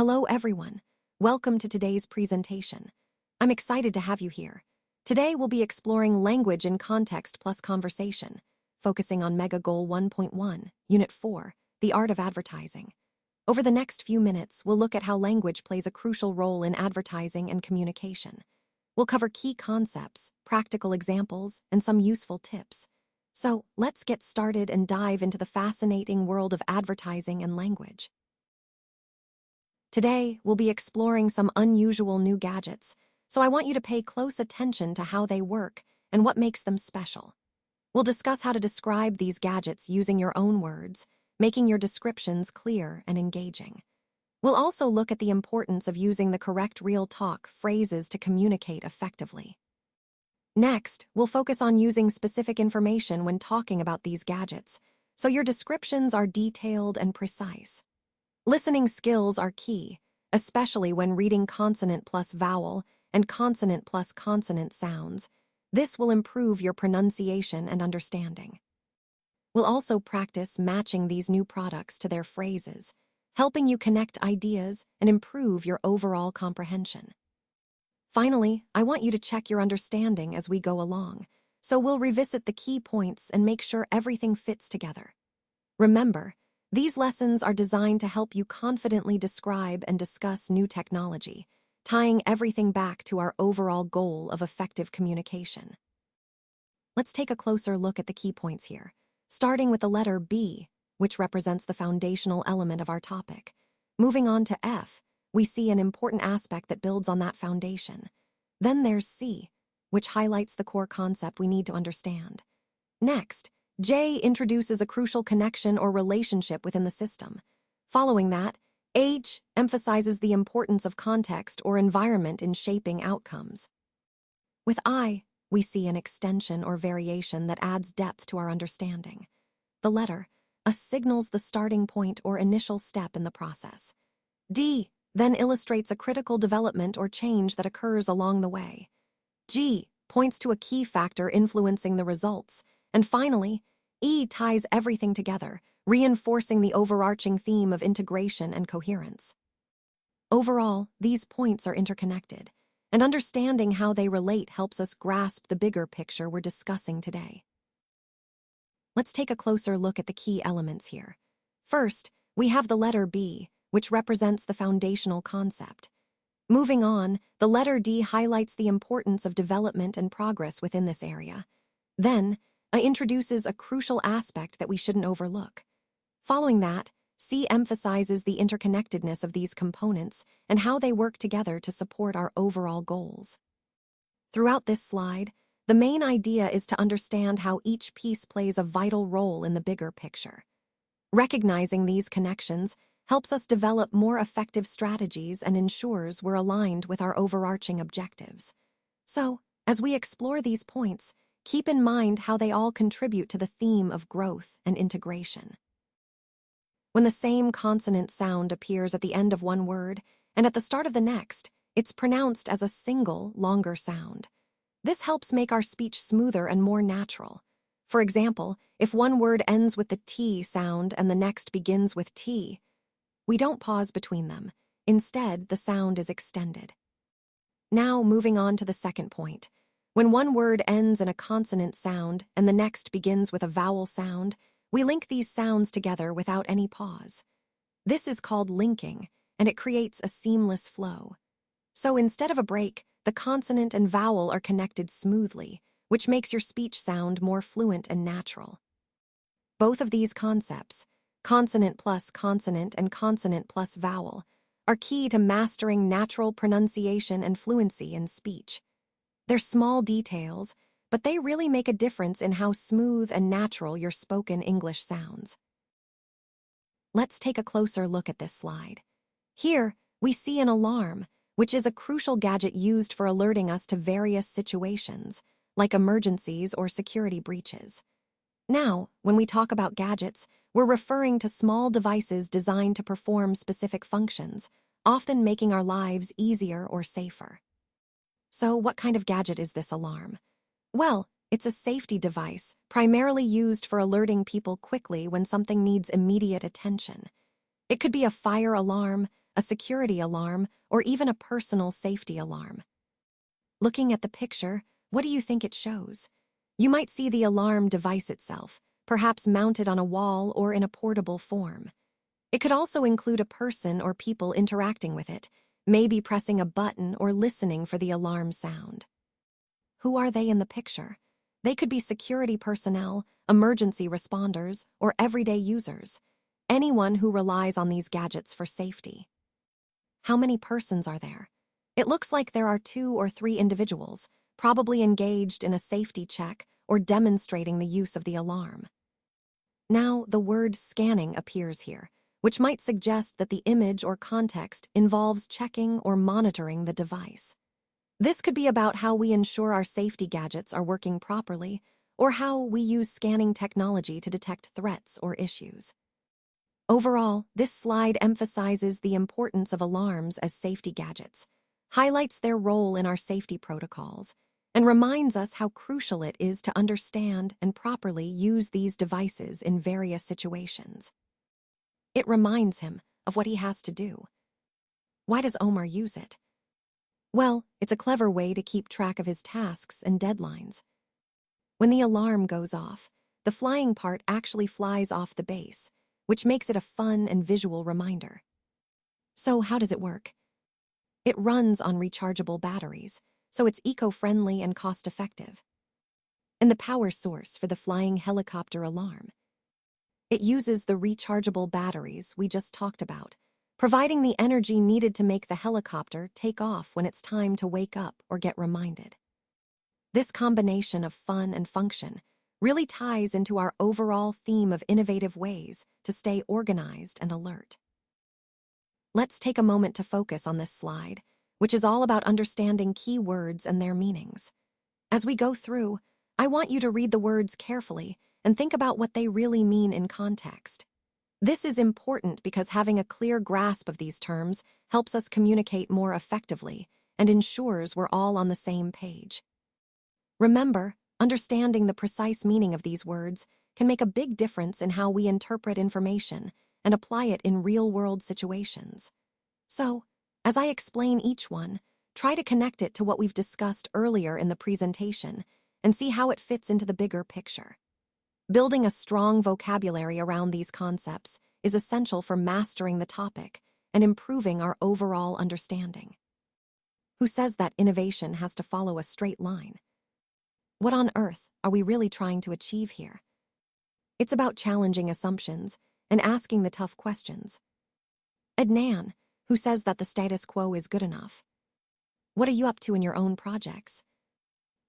Hello, everyone. Welcome to today's presentation. I'm excited to have you here. Today, we'll be exploring language in context plus conversation, focusing on Mega Goal 1.1, Unit 4, the art of advertising. Over the next few minutes, we'll look at how language plays a crucial role in advertising and communication. We'll cover key concepts, practical examples, and some useful tips. So, let's get started and dive into the fascinating world of advertising and language. Today, we'll be exploring some unusual new gadgets, so I want you to pay close attention to how they work and what makes them special. We'll discuss how to describe these gadgets using your own words, making your descriptions clear and engaging. We'll also look at the importance of using the correct real talk phrases to communicate effectively. Next, we'll focus on using specific information when talking about these gadgets, so your descriptions are detailed and precise. Listening skills are key, especially when reading consonant plus vowel and consonant plus consonant sounds. This will improve your pronunciation and understanding. We'll also practice matching these new products to their phrases, helping you connect ideas and improve your overall comprehension. Finally, I want you to check your understanding as we go along, so we'll revisit the key points and make sure everything fits together. Remember, these lessons are designed to help you confidently describe and discuss new technology, tying everything back to our overall goal of effective communication. Let's take a closer look at the key points here, starting with the letter B, which represents the foundational element of our topic. Moving on to F, we see an important aspect that builds on that foundation. Then there's C, which highlights the core concept we need to understand. Next, J introduces a crucial connection or relationship within the system. Following that, H emphasizes the importance of context or environment in shaping outcomes. With I, we see an extension or variation that adds depth to our understanding. The letter signals the starting point or initial step in the process. D then illustrates a critical development or change that occurs along the way. G points to a key factor influencing the results. And finally, E ties everything together, reinforcing the overarching theme of integration and coherence. Overall, these points are interconnected, and understanding how they relate helps us grasp the bigger picture we're discussing today. Let's take a closer look at the key elements here. First, we have the letter B, which represents the foundational concept. Moving on, the letter D highlights the importance of development and progress within this area. Then, introduces a crucial aspect that we shouldn't overlook. Following that, C emphasizes the interconnectedness of these components and how they work together to support our overall goals. Throughout this slide, the main idea is to understand how each piece plays a vital role in the bigger picture. Recognizing these connections helps us develop more effective strategies and ensures we're aligned with our overarching objectives. So, as we explore these points, keep in mind how they all contribute to the theme of growth and integration. When the same consonant sound appears at the end of one word and at the start of the next, it's pronounced as a single, longer sound. This helps make our speech smoother and more natural. For example, if one word ends with the T sound and the next begins with T, we don't pause between them. Instead, the sound is extended. Now, moving on to the second point. When one word ends in a consonant sound and the next begins with a vowel sound, we link these sounds together without any pause. This is called linking, and it creates a seamless flow. So instead of a break, the consonant and vowel are connected smoothly, which makes your speech sound more fluent and natural. Both of these concepts, consonant plus consonant and consonant plus vowel, are key to mastering natural pronunciation and fluency in speech. They're small details, but they really make a difference in how smooth and natural your spoken English sounds. Let's take a closer look at this slide. Here, we see an alarm, which is a crucial gadget used for alerting us to various situations, like emergencies or security breaches. Now, when we talk about gadgets, we're referring to small devices designed to perform specific functions, often making our lives easier or safer. So, what kind of gadget is this alarm? Well, it's a safety device, primarily used for alerting people quickly when something needs immediate attention. It could be a fire alarm, a security alarm, or even a personal safety alarm. Looking at the picture, what do you think it shows? You might see the alarm device itself, perhaps mounted on a wall or in a portable form. It could also include a person or people interacting with it, maybe pressing a button or listening for the alarm sound. Who are they in the picture? They could be security personnel, emergency responders, or everyday users, anyone who relies on these gadgets for safety. How many persons are there? It looks like there are 2 or 3 individuals, probably engaged in a safety check or demonstrating the use of the alarm. Now, the word scanning appears here, which might suggest that the image or context involves checking or monitoring the device. This could be about how we ensure our safety gadgets are working properly, or how we use scanning technology to detect threats or issues. Overall, this slide emphasizes the importance of alarms as safety gadgets, highlights their role in our safety protocols, and reminds us how crucial it is to understand and properly use these devices in various situations. It reminds him of what he has to do. Why does Omar use it? Well, it's a clever way to keep track of his tasks and deadlines. When the alarm goes off, the flying part actually flies off the base, which makes it a fun and visual reminder. So how does it work? It runs on rechargeable batteries, so it's eco-friendly and cost-effective. And the power source for the flying helicopter alarm. It uses the rechargeable batteries we just talked about, providing the energy needed to make the helicopter take off when it's time to wake up or get reminded. This combination of fun and function really ties into our overall theme of innovative ways to stay organized and alert. Let's take a moment to focus on this slide, which is all about understanding key words and their meanings. As we go through, I want you to read the words carefully and think about what they really mean in context. This is important because having a clear grasp of these terms helps us communicate more effectively and ensures we're all on the same page. Remember, understanding the precise meaning of these words can make a big difference in how we interpret information and apply it in real-world situations. So, as I explain each one, try to connect it to what we've discussed earlier in the presentation and see how it fits into the bigger picture. Building a strong vocabulary around these concepts is essential for mastering the topic and improving our overall understanding. Who says that innovation has to follow a straight line? What on earth are we really trying to achieve here? It's about challenging assumptions and asking the tough questions. Adnan, who says that the status quo is good enough? What are you up to in your own projects?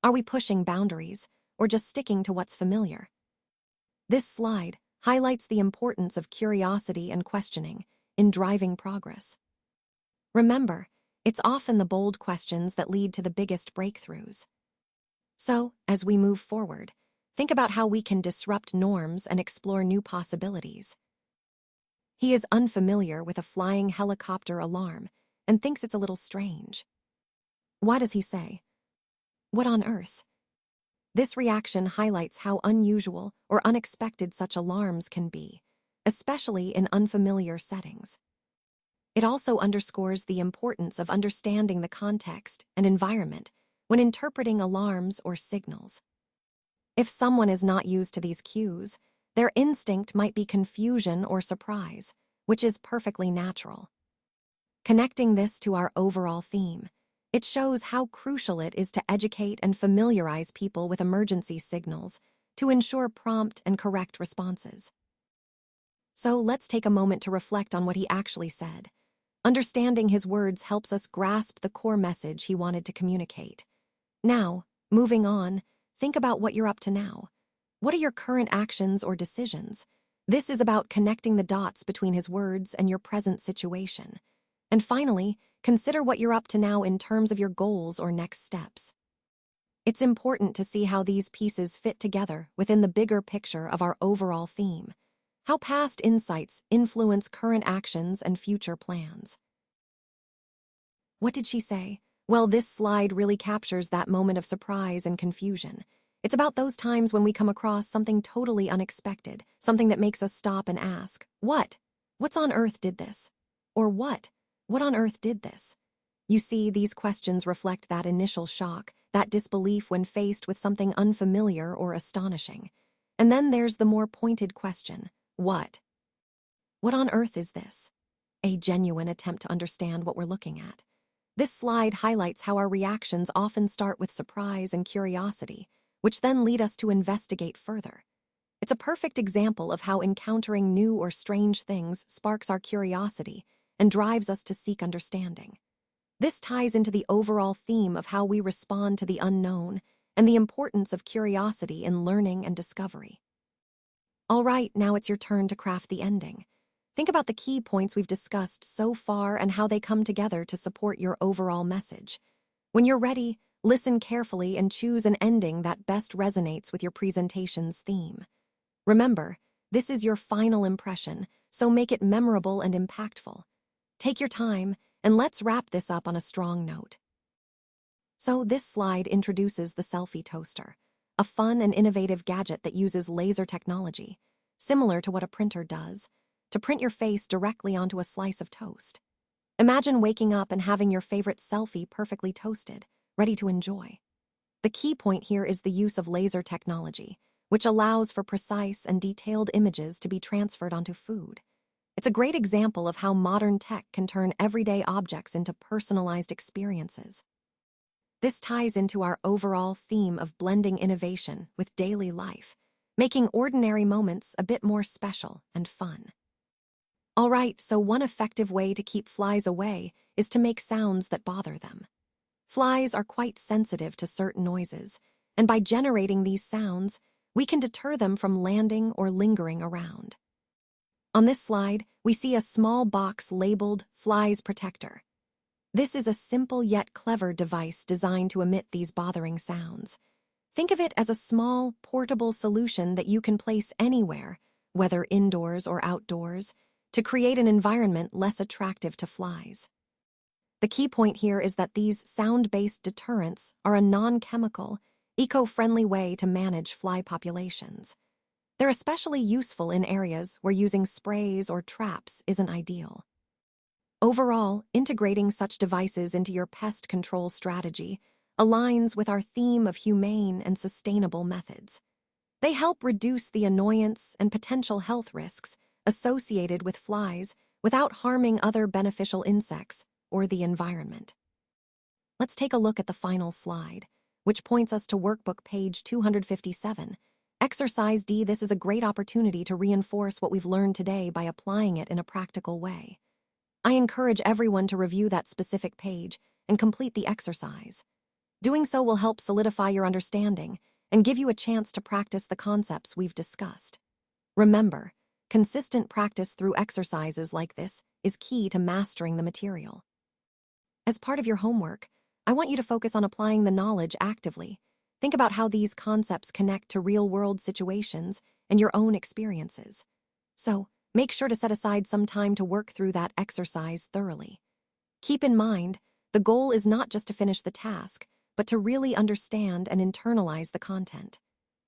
Are we pushing boundaries or just sticking to what's familiar? This slide highlights the importance of curiosity and questioning in driving progress. Remember, it's often the bold questions that lead to the biggest breakthroughs. So, as we move forward, think about how we can disrupt norms and explore new possibilities. He is unfamiliar with a flying helicopter alarm and thinks it's a little strange. Why does he say, "What on earth?" This reaction highlights how unusual or unexpected such alarms can be, especially in unfamiliar settings. It also underscores the importance of understanding the context and environment when interpreting alarms or signals. If someone is not used to these cues, their instinct might be confusion or surprise, which is perfectly natural. Connecting this to our overall theme, it shows how crucial it is to educate and familiarize people with emergency signals to ensure prompt and correct responses. So let's take a moment to reflect on what he actually said. Understanding his words helps us grasp the core message he wanted to communicate. Now, moving on, think about what you're up to now. What are your current actions or decisions? This is about connecting the dots between his words and your present situation. And finally, consider what you're up to now in terms of your goals or next steps. It's important to see how these pieces fit together within the bigger picture of our overall theme, how past insights influence current actions and future plans. What did she say? Well, this slide really captures that moment of surprise and confusion. It's about those times when we come across something totally unexpected, something that makes us stop and ask, "What? What's on earth did this?" Or "What? What on earth did this? You see, these questions reflect that initial shock, that disbelief when faced with something unfamiliar or astonishing. And then there's the more pointed question, what? What on earth is this? A genuine attempt to understand what we're looking at. This slide highlights how our reactions often start with surprise and curiosity, which then lead us to investigate further. It's a perfect example of how encountering new or strange things sparks our curiosity and drives us to seek understanding. This ties into the overall theme of how we respond to the unknown and the importance of curiosity in learning and discovery. All right, now it's your turn to craft the ending. Think about the key points we've discussed so far and how they come together to support your overall message. When you're ready, listen carefully and choose an ending that best resonates with your presentation's theme. Remember, this is your final impression, so make it memorable and impactful. Take your time, and let's wrap this up on a strong note. So this slide introduces the Selfie Toaster, a fun and innovative gadget that uses laser technology, similar to what a printer does, to print your face directly onto a slice of toast. Imagine waking up and having your favorite selfie perfectly toasted, ready to enjoy. The key point here is the use of laser technology, which allows for precise and detailed images to be transferred onto food. It's a great example of how modern tech can turn everyday objects into personalized experiences. This ties into our overall theme of blending innovation with daily life, making ordinary moments a bit more special and fun. All right, so one effective way to keep flies away is to make sounds that bother them. Flies are quite sensitive to certain noises, and by generating these sounds, we can deter them from landing or lingering around. On this slide, we see a small box labeled Flies Protector. This is a simple yet clever device designed to emit these bothering sounds. Think of it as a small, portable solution that you can place anywhere, whether indoors or outdoors, to create an environment less attractive to flies. The key point here is that these sound-based deterrents are a non-chemical, eco-friendly way to manage fly populations. They're especially useful in areas where using sprays or traps isn't ideal. Overall, integrating such devices into your pest control strategy aligns with our theme of humane and sustainable methods. They help reduce the annoyance and potential health risks associated with flies without harming other beneficial insects or the environment. Let's take a look at the final slide, which points us to workbook page 257. Exercise D. This is a great opportunity to reinforce what we've learned today by applying it in a practical way. I encourage everyone to review that specific page and complete the exercise. Doing so will help solidify your understanding and give you a chance to practice the concepts we've discussed. Remember, consistent practice through exercises like this is key to mastering the material. As part of your homework, I want you to focus on applying the knowledge actively. Think about how these concepts connect to real-world situations and your own experiences. So, make sure to set aside some time to work through that exercise thoroughly. Keep in mind, the goal is not just to finish the task, but to really understand and internalize the content.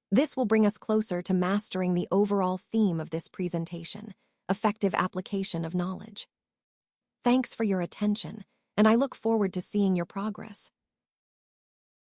This will bring us closer to mastering the overall theme of this presentation, effective application of knowledge. Thanks for your attention, and I look forward to seeing your progress.